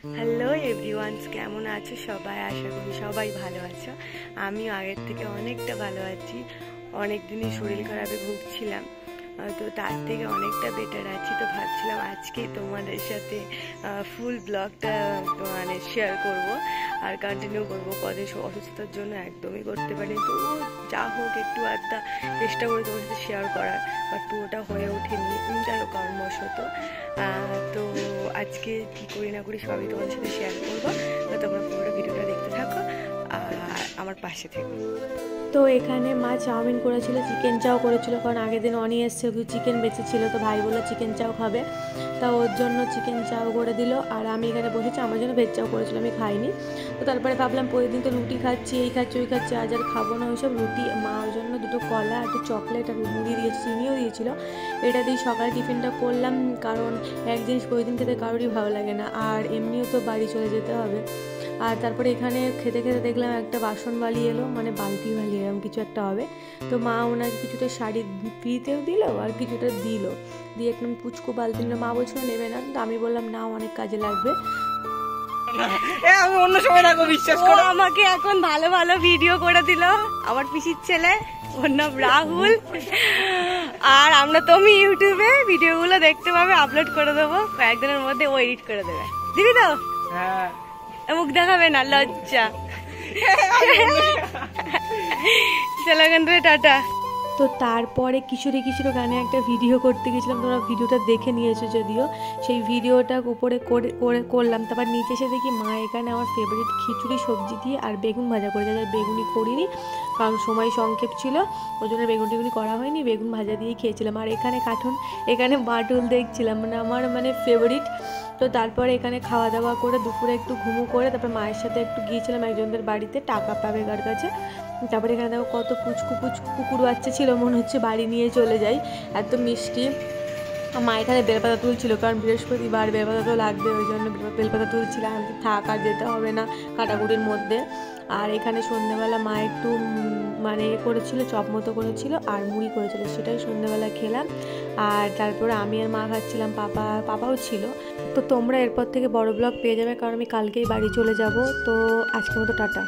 Hello everyone's, কেমন আছো সবাই? আশা করি সবাই ভালো আছো। আমি আগের থেকে অনেকটা ভালো আছি। অনেক দিনই শরীর খারাপে ভুগছিলাম, তো তার থেকে অনেকটা বেটার আছি। তো ভাবছিলাম আজকে তোমাদের সাথে ফুল ব্লগটা মানে শেয়ার করব আর কন্টিনিউ করব। কদিন অসুস্থতার জন্য একদমই করতে পারিনি, তো যা হোক একটু আধটা চেষ্টা করে তোমার সাথে শেয়ার করার, বাট পুরোটা হয়ে ওঠেনি। যাই হোক কর্মবশত। তো আজকে কী করি না করি সবই তোমাদের সাথে শেয়ার করবো। তো তোমরা পুরোটা ভিডিওটা দেখতে থাকো আর আমার পাশে থেকো। তো এখানে মা চাউমিন করেছিল, চিকেন চাও করেছিল, কারণ আগের দিন অনি এসছে, চিকেন বেঁচেছিল, তো ভাই বললো চিকেন চাও খাবে, তা ওর জন্য চিকেন চাও করে দিল। আর আমি এখানে বসেছি, আমার জন্য ভেজ চাও করেছিল, আমি খাইনি। তো তারপরে ভাবলাম প্রতিদিন তো রুটি খাচ্ছি, এই খাচ্ছি ওই খাচ্ছি, আজ আর খাবো না ওইসব। রুটি মা ওর জন্য দুটো কলা একটু চকলেট আর মুড়ি দিয়েছে, চিনিও দিয়েছিল। এটা দিয়ে সকালে টিফিনটা করলাম, কারণ এক জিনিস প্রতিদিন খেতে কারোরই ভালো লাগে না, আর এমনিও তো বাড়ি চলে যেতে হবে। আর তারপরে এখানে খেতে খেতে দেখলাম একটা বাসন বালি এলো, মানে বালতি বালি এরকম কিছু একটা হবে। তো মা ওনাকে কিছুটা শাড়ি ফ্রিতেও দিল আর কিছুটা দিল, দিয়ে একদম পুচকু বালতি নিল। মা বলছিল নেবে না, তো আমি বললাম না, অনেক কাজে লাগবে। আমি অন্য সময় রাখবো, বিশ্বাস করো। আমাকে এখন ভালো ভালো ভিডিও করে দিল আমার পিসির ছেলে, ওর নাম রাহুল। আর আমরা তুমি ইউটিউবে ভিডিওগুলো দেখতে পাবে, আপলোড করে দেবো কয়েকদিনের মধ্যে, ও এডিট করে দেবে। দিবি তো? হ্যাঁ। মুখ দেখাবে না, লজ্জা। চলো এখান থেকে টাটা। তো তারপরে কিশোরী কিশোর গানে একটা ভিডিও করতে গেছিলাম, তোমরা ভিডিওটা দেখে নিয়েছো যদিও, সেই ভিডিওটা উপরে করলাম। তারপর নিচে এসে দেখি মা এখানে আমার ফেভারিট খিচুড়ি সবজি দিয়ে আর বেগুন ভাজা করে যায়। বেগুনি করিনি, কারণ সময় সংক্ষেপ ছিল, ওই জন্য বেগুন টেগুনি করা হয়নি, বেগুন ভাজা দিয়েই খেয়েছিলাম। আর এখানে কার্টুন, এখানে বাটুল দেখছিলাম, মানে আমার ফেভারিট। তো তারপরে এখানে খাওয়া দাওয়া করে দুপুরে একটু ঘুমু করে তারপর মায়ের সাথে একটু গিয়েছিলাম একজনদের বাড়িতে, টাকা পাবে কার কাছে। তারপরে এখানে দেখো কত পুচকু পুচকু কুকুর বাচ্চা ছিল, মনে হচ্ছে বাড়ি নিয়ে চলে যাই, এত মিষ্টি। মা এখানে বেলপাতা তুলছিল, কারণ বৃহস্পতিবার বেলপাতা তো লাগবে, ওই জন্য বেলপাতা তুলছিল। আমি থাক, আর যেতে হবে না কাটাকুটির মধ্যে। আর এখানে সন্ধ্যেবেলা মা একটু করেছিল, চপ মতো করেছিল আর মুড়ি করেছিল, সেটাই সন্ধ্যেবেলা খেলাম। আর তারপরে আমি আর মা খাচ্ছিলাম, পাপাও ছিল। তো তোমরা এরপর থেকে বড় ব্লগ পেয়ে যাবে, কারণ আমি কালকেই বাড়ি চলে যাব। তো আজকের মতো টাটা।